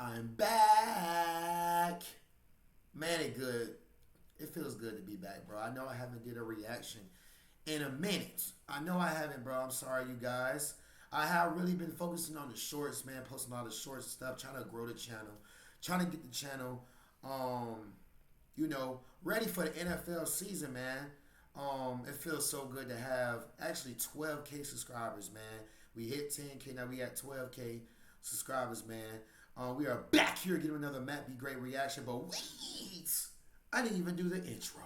I'm back. Man, it feels good to be back, bro. I know I haven't did a reaction in a minute. I know I haven't, bro. I'm sorry, you guys. I have really been focusing on the shorts, man. Posting all the shorts stuff, trying to grow the channel, trying to get the channel, ready for the NFL season, man. It feels so good to have actually 12K subscribers, man. We hit 10K, now we at 12K subscribers, man. We are back here getting another Matt Be Great reaction, but wait, I didn't even do the intro.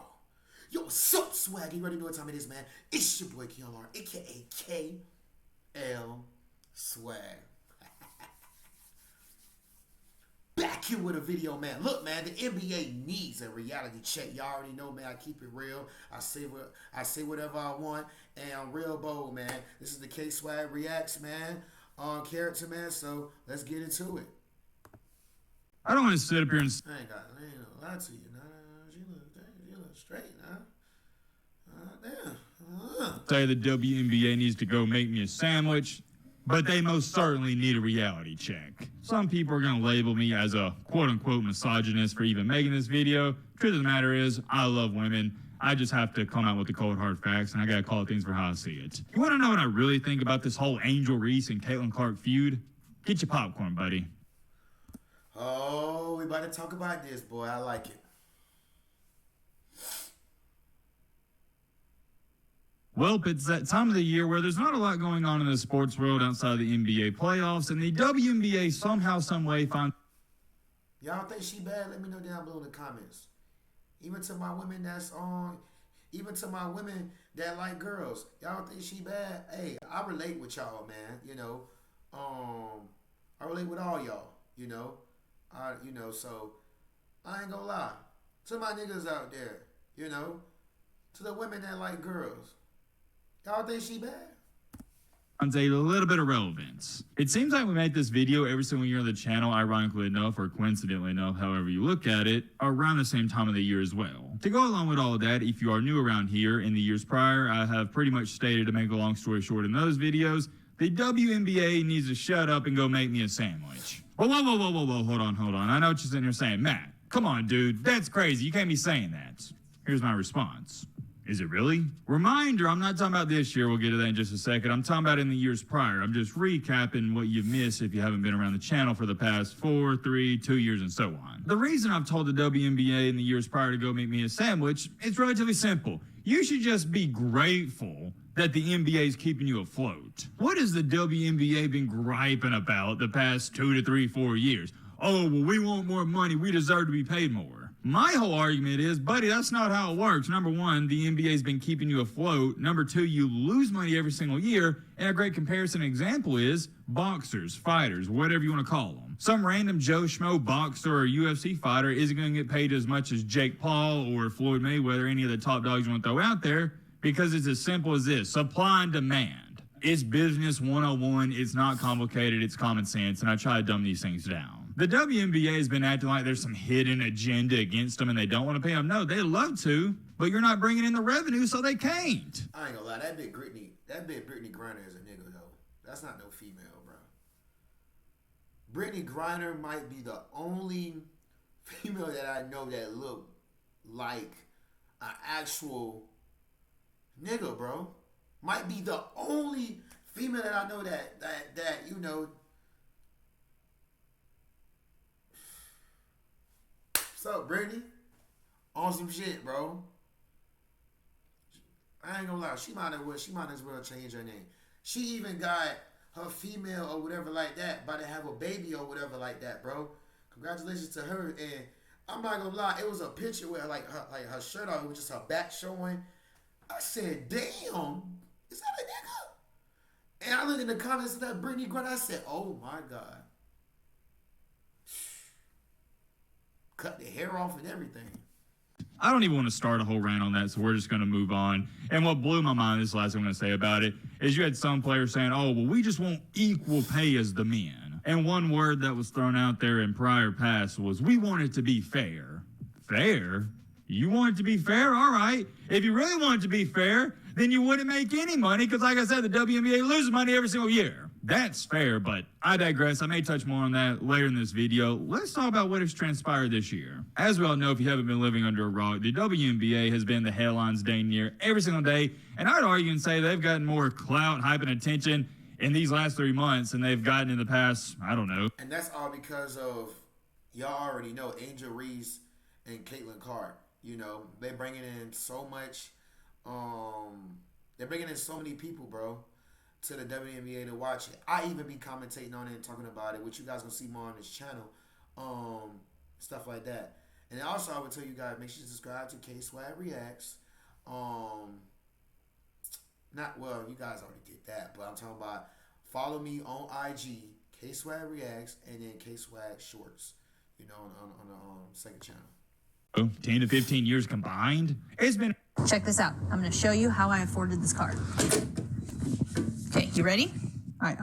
Yo, what's up, swag? You already know what time it is, man. It's your boy KLR, aka KL Swag. Back here with a video, man. Look, man, the NBA needs a reality check. Y'all already know, man. I keep it real. I say whatever I want, and I'm real bold, man. This is the KswaggReacts, man. On character, man. So let's get into it. I don't want to sit up here and I ain't gonna lie to you. Nah, she look straight, nah. Damn. say the WNBA needs to go make me a sandwich, but they most certainly need a reality check. Some people are going to label me as a quote-unquote misogynist for even making this video. Truth of the matter is, I love women. I just have to come out with the cold hard facts, and I got to call things for how I see it. You want to know what I really think about this whole Angel Reese and Caitlin Clark feud? Get your popcorn, buddy. Oh, we about to talk about this, boy. I like it. Well, it's that time of the year where there's not a lot going on in the sports world outside of the NBA playoffs, and the WNBA somehow, someway finds... Y'all think she bad? Let me know down below in the comments. Even to my women that's on, even to my women that like girls, y'all think she bad? Hey, I relate with y'all, man. I relate with all y'all. So I ain't gonna lie to my niggas out there. To the women that like girls. Y'all think she bad? A little bit of relevance. It seems like we make this video every single year on the channel, ironically enough, or coincidentally enough, however you look at it, around the same time of the year as well. To go along with all of that, if you are new around here, in the years prior, I have pretty much stated, to make a long story short in those videos, the WNBA needs to shut up and go make me a sandwich. Whoa, hold on. I know what you're sitting here saying. Matt, come on, dude, that's crazy. You can't be saying that. Here's my response. Is it really? Reminder, I'm not talking about this year. We'll get to that in just a second. I'm talking about in the years prior. I'm just recapping what you've missed if you haven't been around the channel for the past 4, 3, 2 years, and so on. The reason I've told the WNBA in the years prior to go make me a sandwich, it's relatively simple. You should just be grateful that the NBA is keeping you afloat. What has the WNBA been griping about the past 2 to 3, 4 years? Oh, well, we want more money. We deserve to be paid more. My whole argument is, buddy, that's not how it works. Number one, the NBA's been keeping you afloat. Number two, you lose money every single year. And a great comparison example is boxers, fighters, whatever you want to call them. Some random Joe Schmo boxer or UFC fighter isn't going to get paid as much as Jake Paul or Floyd Mayweather, any of the top dogs you want to throw out there, because it's as simple as this: supply and demand. It's business 101. It's not complicated. It's common sense. And I try to dumb these things down. The WNBA has been acting like there's some hidden agenda against them and they don't want to pay them. No, they'd love to, but you're not bringing in the revenue, so they can't. I ain't gonna lie, that bit Brittney Griner is a nigga, though. That's not no female, bro. Brittney Griner might be the only female that I know that look like an actual nigga, bro. Might be the only female that I know that What's up, Brittney? On some shit, bro. I ain't gonna lie, she might as well change her name. She even got her female or whatever like that, about to have a baby or whatever like that, bro. Congratulations to her. And I'm not gonna lie, it was a picture where her shirt off, it was just her back showing. I said, damn, is that a nigga? And I looked in the comments of that Brittney Griner, I said, oh my God. Cut the hair off and everything. I don't even want to start a whole rant on that, so we're just going to move on. And what blew my mind, this is the last thing I'm going to say about it, is you had some players saying, oh, well, we just want equal pay as the men. And one word that was thrown out there in prior past was, we want it to be fair. Fair? You want it to be fair? All right. If you really want it to be fair, then you wouldn't make any money, because like I said, the WNBA loses money every single year. That's fair, but I digress. I may touch more on that later in this video. Let's talk about what has transpired this year. As we all know, if you haven't been living under a rock, the WNBA has been the headlines dang near every single day, and I'd argue and say they've gotten more clout, hype, and attention in these last 3 months than they've gotten in the past, I don't know. And that's all because of, y'all already know, Angel Reese and Caitlin Clark. You know, they're bringing in so much, they're bringing in so many people, bro, to the WNBA to watch it. I even be commentating on it and talking about it, which you guys gonna see more on this channel, stuff like that. And also, I would tell you guys, make sure you subscribe to KswaggReacts. You guys already did that, but I'm talking about follow me on IG, KswaggReacts, and then Kswag Shorts, you know, on the second channel. 10 to 15 years combined? It's been... Check this out. I'm going to show you how I afforded this car. Okay, you ready? All right.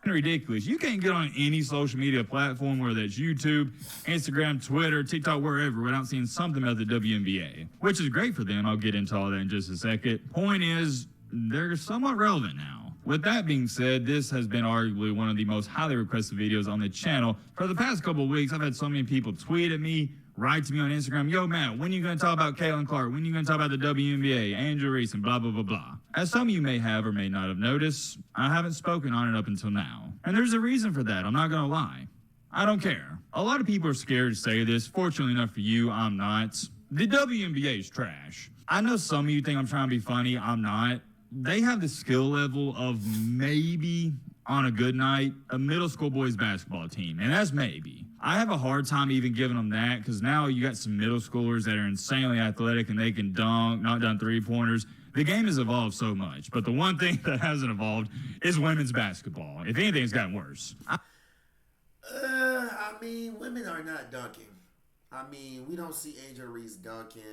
Ridiculous. You can't get on any social media platform, whether that's YouTube, Instagram, Twitter, TikTok, wherever, without seeing something about the WNBA, which is great for them. I'll get into all that in just a second. Point is, they're somewhat relevant now. With that being said, this has been arguably one of the most highly requested videos on the channel. For the past couple of weeks, I've had so many people tweet at me, write to me on Instagram, yo, Matt, when are you going to talk about Caitlin Clark? When are you going to talk about the WNBA, Angel Reese, and blah, blah, blah, blah. As some of you may have or may not have noticed, I haven't spoken on it up until now. And there's a reason for that, I'm not going to lie. I don't care. A lot of people are scared to say this. Fortunately enough for you, I'm not. The WNBA is trash. I know some of you think I'm trying to be funny. I'm not. They have the skill level of maybe, on a good night, a middle school boys basketball team. And that's maybe. I have a hard time even giving them that because now you got some middle schoolers that are insanely athletic and they can dunk, knock down three-pointers. The game has evolved so much. But the one thing that hasn't evolved is women's basketball. If anything, it's gotten worse. I mean, women are not dunking. I mean, we don't see Angel Reese dunking.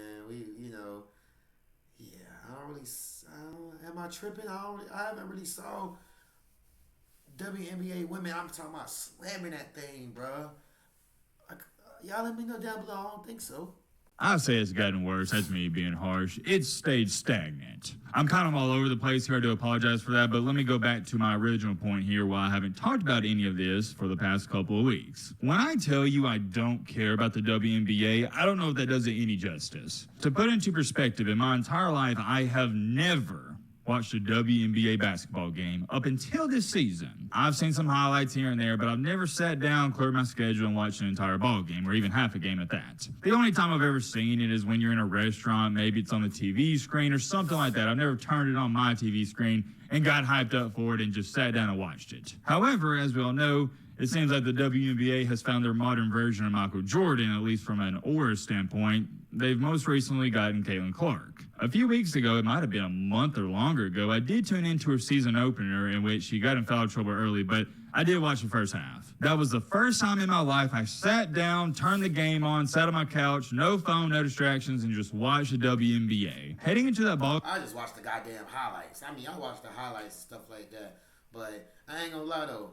Am I tripping? I haven't really saw WNBA women. I'm talking about slamming that thing, bro. Y'all let me know down below. I don't think so. I say it's gotten worse. That's me being harsh. It's stayed stagnant. I'm kind of all over the place here. I do apologize for that, but let me go back to my original point here why I haven't talked about any of this for the past couple of weeks. When I tell you I don't care about the WNBA, I don't know if that does it any justice. To put it into perspective, in my entire life, I have never watched a WNBA basketball game up until this season. I've seen some highlights here and there, but I've never sat down, cleared my schedule, and watched an entire ball game, or even half a game at that. The only time I've ever seen it is when you're in a restaurant, maybe it's on the TV screen or something like that. I've never turned it on my TV screen and got hyped up for it and just sat down and watched it. However, as we all know, it seems like the WNBA has found their modern version of Michael Jordan, at least from an aura standpoint. They've most recently gotten Caitlin Clark. A few weeks ago, it might have been a month or longer ago, I did tune into her season opener in which she got in foul trouble early, but I did watch the first half. That was the first time in my life I sat down, turned the game on, sat on my couch, no phone, no distractions, and just watched the WNBA. Heading into that ball... I just watched the goddamn highlights. I mean, I watched the highlights and stuff like that, but I ain't gonna lie though.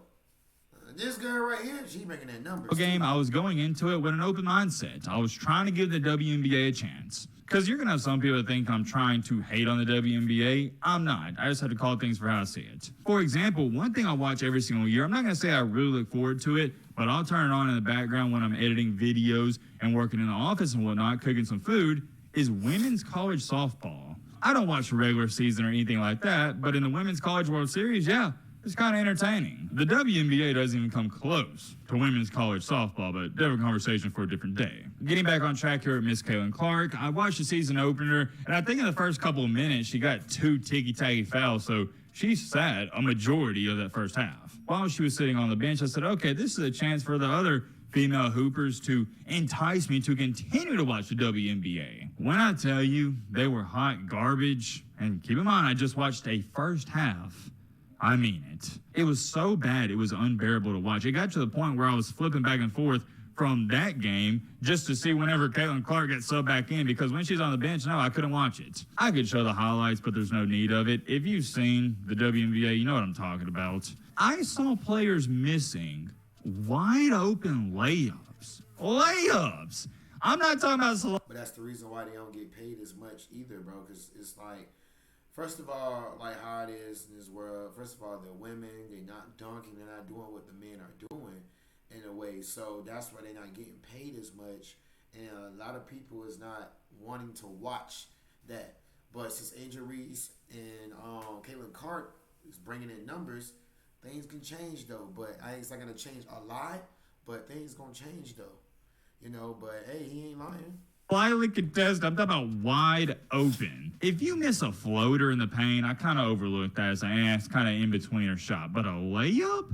This girl right here, she making that numbers. Game, I was going into it with an open mindset. I was trying to give the WNBA a chance. Because you're going to have some people that think I'm trying to hate on the WNBA. I'm not. I just have to call things for how I see it. For example, one thing I watch every single year, I'm not going to say I really look forward to it, but I'll turn it on in the background when I'm editing videos and working in the office and whatnot, cooking some food, is women's college softball. I don't watch the regular season or anything like that, but in the Women's College World Series, yeah, it's kind of entertaining. The WNBA doesn't even come close to women's college softball, but different conversation for a different day. Getting back on track here at Miss Caitlin Clark, I watched the season opener, and I think in the first couple of minutes, she got 2 ticky-tacky fouls, so she sat a majority of that first half. While she was sitting on the bench, I said, okay, this is a chance for the other female hoopers to entice me to continue to watch the WNBA. When I tell you they were hot garbage, and keep in mind, I just watched a first half, I mean it. It was so bad, it was unbearable to watch. It got to the point where I was flipping back and forth from that game just to see whenever Caitlin Clark gets subbed back in, because when she's on the bench, no, I couldn't watch it. I could show the highlights, but there's no need of it. If you've seen the WNBA, you know what I'm talking about. I saw players missing wide open layups. Layups! I'm not talking about... But that's the reason why they don't get paid as much either, bro, because it's like, First of all, like how it is in this world, first of all, the women, they're not dunking, they're not doing what the men are doing in a way. So that's why they're not getting paid as much. And a lot of people is not wanting to watch that. But since Angel Reese and Caitlin Clark is bringing in numbers, things can change though. But it's not going to change a lot, but things going to change though. You know, but hey, he ain't lying. Slightly contested. I'm talking about wide open. If you miss a floater in the paint, I kind of overlooked that as it's kind of in between or shot. But a layup?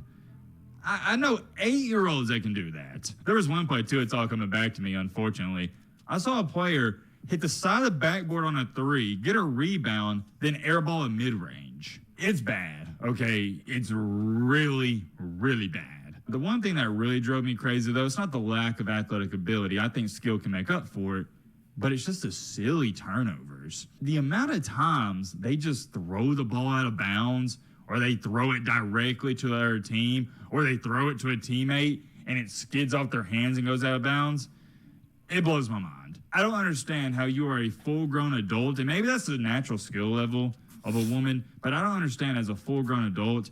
I know 8-year-olds that can do that. There was one play too. It's all coming back to me, unfortunately. I saw a player hit the side of the backboard on a 3, get a rebound, then airball a mid-range. It's bad, okay? It's really, really bad. The one thing that really drove me crazy, though, it's not the lack of athletic ability. I think skill can make up for it, but it's just the silly turnovers. The amount of times they just throw the ball out of bounds, or they throw it directly to the other team, or they throw it to a teammate, and it skids off their hands and goes out of bounds. It blows my mind. I don't understand how you are a full-grown adult, and maybe that's the natural skill level of a woman, but I don't understand as a full-grown adult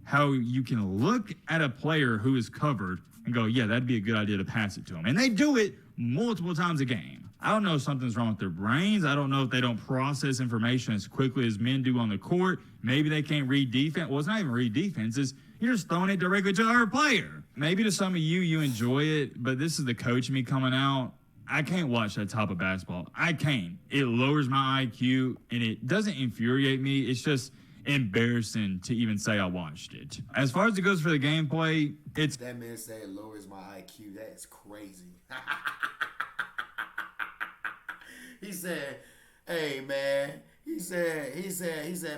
how you can look at a player who is covered and go, yeah, that'd be a good idea to pass it to him. And they do it multiple times a game. I don't know if something's wrong with their brains. I don't know if they don't process information as quickly as men do on the court. Maybe they can't read defense. Well, it's not even read defense. You're just throwing it directly to our player. Maybe to some of you enjoy it, but this is the coach in me coming out. I can't watch that type of basketball. I can't. It lowers my IQ, and it doesn't infuriate me. It's just embarrassing to even say I watched it. As far as it goes for the gameplay, it's... That man said it lowers my IQ. That is crazy. He said, hey, man. He said,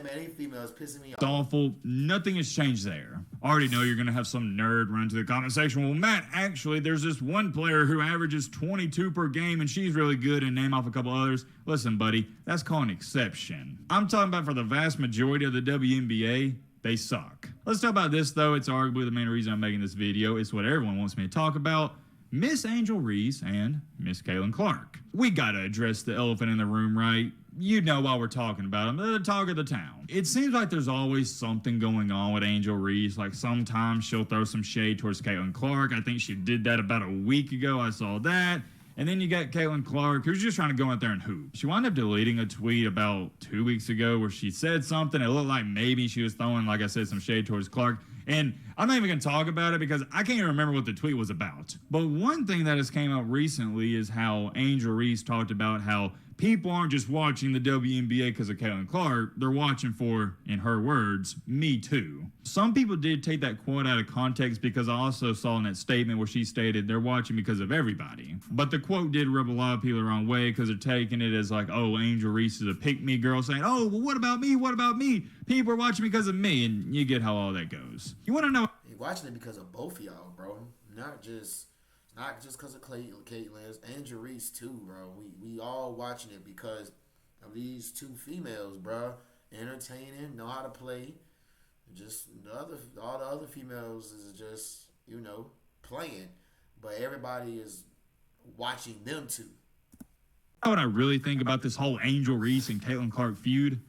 man, these females pissing me off. It's awful. Nothing has changed there. Already know you're going to have some nerd run to the comment section. Well, Matt, actually, there's this one player who averages 22 per game, and she's really good, and name off a couple others. Listen, buddy, that's called an exception. I'm talking about for the vast majority of the WNBA, they suck. Let's talk about this, though. It's arguably the main reason I'm making this video. It's what everyone wants me to talk about. Miss Angel Reese and Miss Caitlin Clark. We got to address the elephant in the room, right? You know why we're talking about them. They're the talk of the town. It seems like there's always something going on with Angel Reese. Like sometimes she'll throw some shade towards Caitlin Clark. I think she did that about a week ago. I saw that. And then you got Caitlin Clark, who's just trying to go out there and hoop. She wound up deleting a tweet about 2 weeks ago where she said something. It looked like maybe she was throwing, like I said, some shade towards Clark. And I'm not even going to talk about it because I can't even remember what the tweet was about. But one thing that has came out recently is how Angel Reese talked about how people aren't just watching the WNBA because of Caitlin Clark. They're watching for, in her words, me too. Some people did take that quote out of context because I also saw in that statement where she stated they're watching because of everybody. But the quote did rub a lot of people the wrong way because they're taking it as like, oh, Angel Reese is a pick-me girl saying, oh, well, what about me? What about me? People are watching because of me, and you get how all that goes. You want to know? You're watching it because of both of y'all, bro. Not just because of Caitlin, Angel Reese too, bro. We all watching it because of these two females, bro. Entertaining, know how to play. Just all the other females is just, playing. But everybody is watching them too. Know what I really think about this whole Angel Reese and Caitlin Clark feud?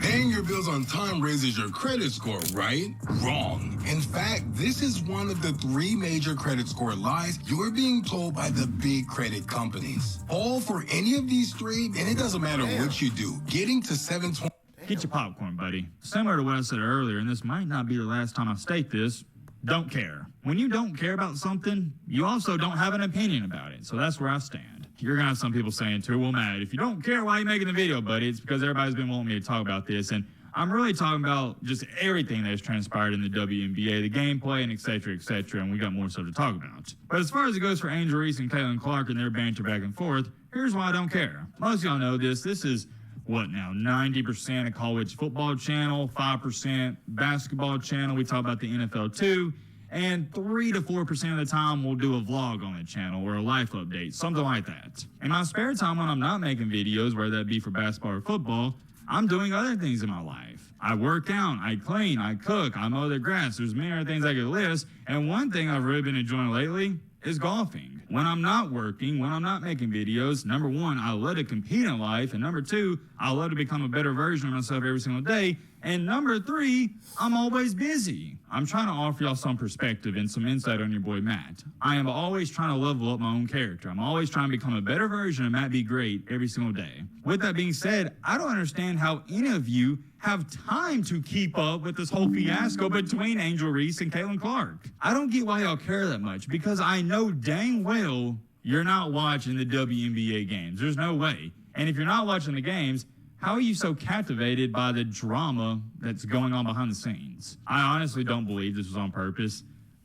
Paying your bills on time raises your credit score, right? Wrong. In fact, this is one of the 3 major credit score lies you're being told by the big credit companies. All for any of these 3, and it doesn't matter what you do. Getting to 720. Get your popcorn, buddy. Similar to what I said earlier, and this might not be the last time I state this, don't care. When you don't care about something, you also don't have an opinion about it. So that's where I stand. You're going to have some people saying too, well, Matt, if you don't care, why are you making the video, buddy? It's because everybody's been wanting me to talk about this. And I'm really talking about just everything that has transpired in the WNBA, the gameplay, and et cetera, and we got more stuff to talk about. But as far as it goes for Angel Reese and Caitlin Clark and their banter back and forth, here's why I don't care. Most of y'all know this. This is, what now, 90% a college football channel, 5% basketball channel. We talk about the NFL too. And 3 to 4% of the time, we'll do a vlog on the channel or a life update, something like that. In my spare time when I'm not making videos, whether that be for basketball or football, I'm doing other things in my life. I work out, I clean, I cook, I mow the grass. There's many other things I could list. And one thing I've really been enjoying lately is golfing. When I'm not working, when I'm not making videos, number one, I love to compete in life. And number two, I love to become a better version of myself every single day. And number three, I'm always busy. I'm trying to offer y'all some perspective and some insight on your boy Matt. I am always trying to level up my own character. I'm always trying to become a better version of Matt Be Great every single day. With that being said, I don't understand how any of you have time to keep up with this whole fiasco between Angel Reese and Caitlin Clark. I don't get why y'all care that much, because I know dang well you're not watching the WNBA games. There's no way. And if you're not watching the games, how are you so captivated by the drama that's going on behind the scenes? I honestly don't believe this was on purpose.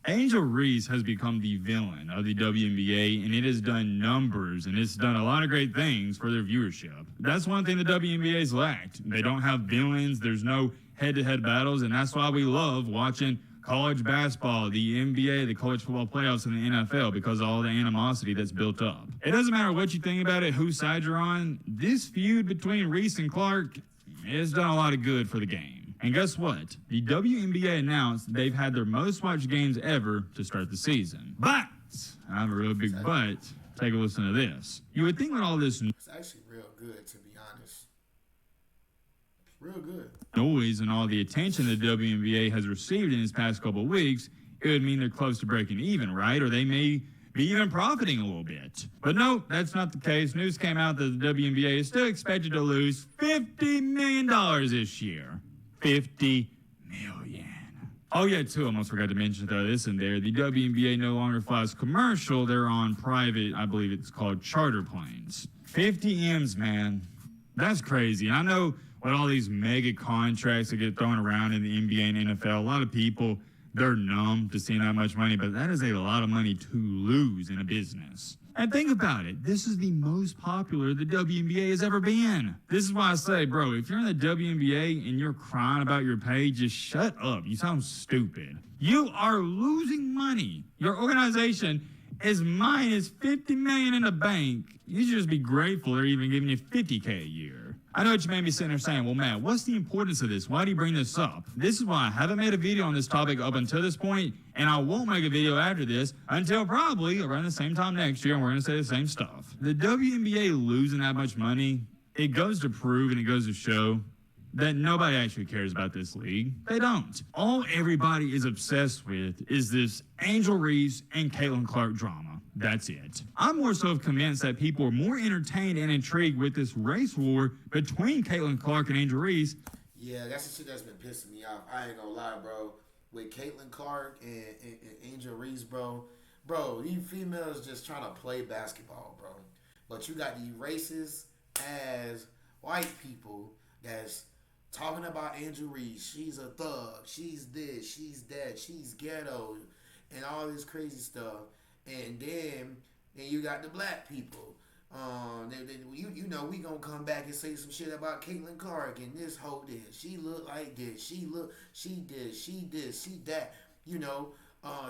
Angel Reese has become the villain of the WNBA, and it has done numbers, and it's done a lot of great things for their viewership. That's one thing the WNBA's lacked. They don't have villains. There's no head-to-head battles, and that's why we love watching college basketball, the NBA, the college football playoffs, and the NFL, because of all the animosity that's built up. It doesn't matter what you think about it, whose side you're on. This feud between Reese and Clark has done a lot of good for the game. And guess what? The WNBA announced they've had their most watched games ever to start the season. But, I have a real big but, take a listen to this. You would think with all this It's actually real good, to be honest. Real good. noise and all the attention the WNBA has received in these past couple of weeks, it would mean they're close to breaking even, right? Or they may be even profiting a little bit. But no, that's not the case. News came out that the WNBA is still expected to lose $50 million this year. 50 million. Oh yeah, too, I almost forgot to mention, throw this in there. The WNBA no longer flies commercial. They're on private, I believe it's called charter planes. 50 M's, man. That's crazy. I know with all these mega contracts that get thrown around in the NBA and NFL, a lot of people, they're numb to seeing that much money, but that is a lot of money to lose in a business. And think about it. This is the most popular the WNBA has ever been. This is why I say, bro, if you're in the WNBA and you're crying about your pay, just shut up. You sound stupid. You are losing money. Your organization is minus $50 million in the bank. You should just be grateful they're even giving you $50K a year. I know what you may be sitting there saying, well, Matt, what's the importance of this? Why do you bring this up? This is why I haven't made a video on this topic up until this point, and I won't make a video after this until probably around the same time next year, and we're going to say the same stuff. The WNBA losing that much money, it goes to prove and it goes to show that nobody actually cares about this league. They don't. All everybody is obsessed with is this Angel Reese and Caitlin Clark drama. That's it. I'm more so convinced that people are more entertained and intrigued with this race war between Caitlin Clark and Angel Reese. Yeah, that's the shit that's been pissing me off. I ain't gonna lie, bro. With Caitlin Clark and Angel Reese, bro. Bro, these females just trying to play basketball, bro. But you got these racist ass white people that's talking about Angel Reese. She's a thug. She's this. She's that. She's ghetto. And all this crazy stuff. And then you got the black people. You know we gonna come back and say some shit about Caitlin Clark and this hoe this. She look like this. She this. She that. You know,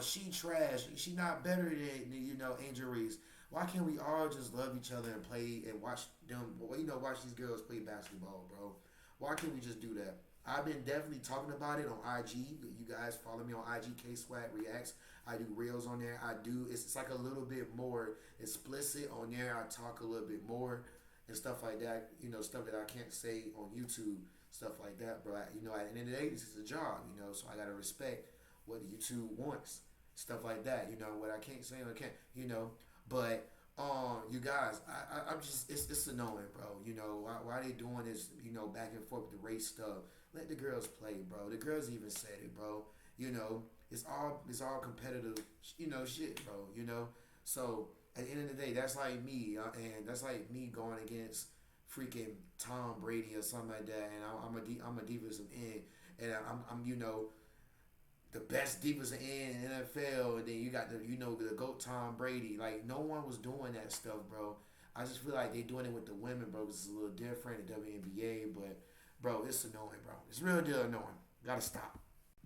she trash. She not better than Angel Reese. Why can't we all just love each other and play and watch them? Watch these girls play basketball, bro. Why can't we just do that? I've been definitely talking about it on IG. You guys follow me on IG, KswaggReacts. I do reels on there. It's like a little bit more explicit on there. I talk a little bit more and stuff like that. Stuff that I can't say on YouTube, stuff like that. But at the end of the day, this is a job. So I gotta respect what YouTube wants, stuff like that. What I can't say, I can't. But you guys, I'm just it's annoying, bro. Why they doing this? Back and forth with the race stuff. Let the girls play, bro. The girls even said it, bro. It's all competitive, shit, bro. So at the end of the day, that's like me, and that's like me going against freaking Tom Brady or something like that, and I'm a defensive end, and I'm the best defensive end in the NFL, and then you got the GOAT Tom Brady. Like, no one was doing that stuff, bro. I just feel like they doing it with the women, bro, because it's a little different in WNBA, but bro, it's annoying, bro. It's real deal annoying. Gotta stop.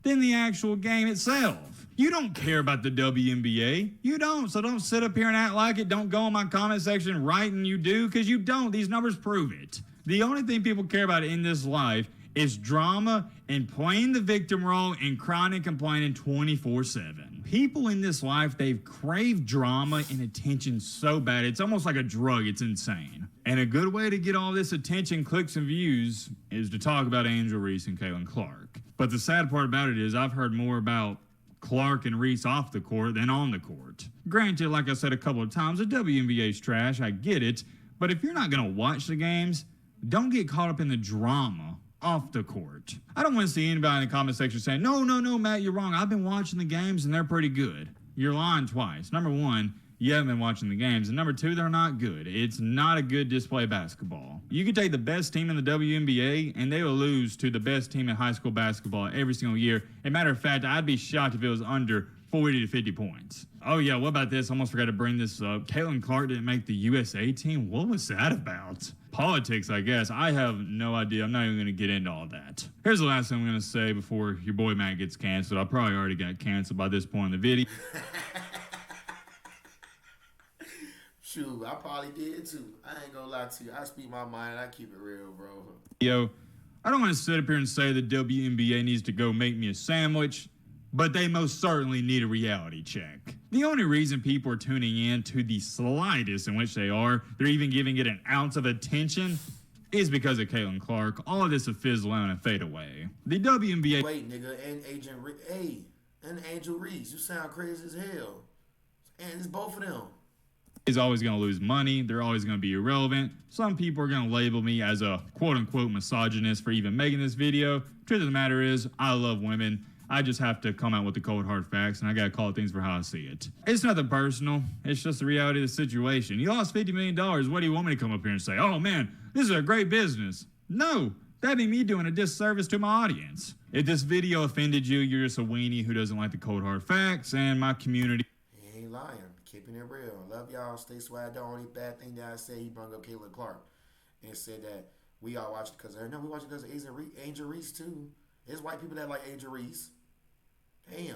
Then the actual game itself. You don't care about the WNBA. You don't, so don't sit up here and act like it. Don't go in my comment section writing you do, because you don't. These numbers prove it. The only thing people care about in this life is drama and playing the victim role and crying and complaining 24/7. people in this life, they've craved drama and attention so bad. It's almost like a drug. It's insane. And a good way to get all this attention, clicks, and views is to talk about Angel Reese and Caitlin Clark. But the sad part about it is I've heard more about Clark and Reese off the court than on the court. Granted, like I said a couple of times, the WNBA's trash. I get it. But if you're not going to watch the games, don't get caught up in the drama off the court. I don't want to see anybody in the comment section saying, no, Matt, you're wrong. I've been watching the games and they're pretty good. You're lying twice. Number one, you haven't been watching the games. And number two, they're not good. It's not a good display of basketball. You could take the best team in the WNBA and they will lose to the best team in high school basketball every single year. As a matter of fact, I'd be shocked if it was under 40 to 50 points. Oh yeah, what about this? Almost forgot to bring this up. Caitlin Clark didn't make the USA team. What was that about? Politics, I guess. I have no idea. I'm not even going to get into all that. Here's the last thing I'm going to say before your boy Matt gets canceled. I probably already got canceled by this point in the video. Shoot, I probably did too. I ain't gonna lie to you. I speak my mind. I keep it real, bro. Yo, I don't want to sit up here and say the WNBA needs to go make me a sandwich, but they most certainly need a reality check. The only reason people are tuning in to the slightest in which they're even giving it an ounce of attention, is because of Caitlin Clark. All of this will fizzle out and fade away. The WNBA... Wait, nigga, and Angel Reese. You sound crazy as hell. And it's both of them. Is always going to lose money. They're always going to be irrelevant. Some people are going to label me as a quote-unquote misogynist for even making this video. Truth of the matter is, I love women. I just have to come out with the cold hard facts, and I gotta call things for how I see it. It's nothing personal. It's just the reality of the situation. You lost $50 million. What do you want me to come up here and say? Oh man, this is a great business. No, that'd be me doing a disservice to my audience. If this video offended you, you're just a weenie who doesn't like the cold hard facts, and my community... He ain't lying. Keeping it real. Love y'all. Stay swag. The only bad thing that I said, he brought up Caitlin Clark and said that we all watched because of her. No, we watched it because of Angel Reese too. There's white people that like Angel Reese. Damn.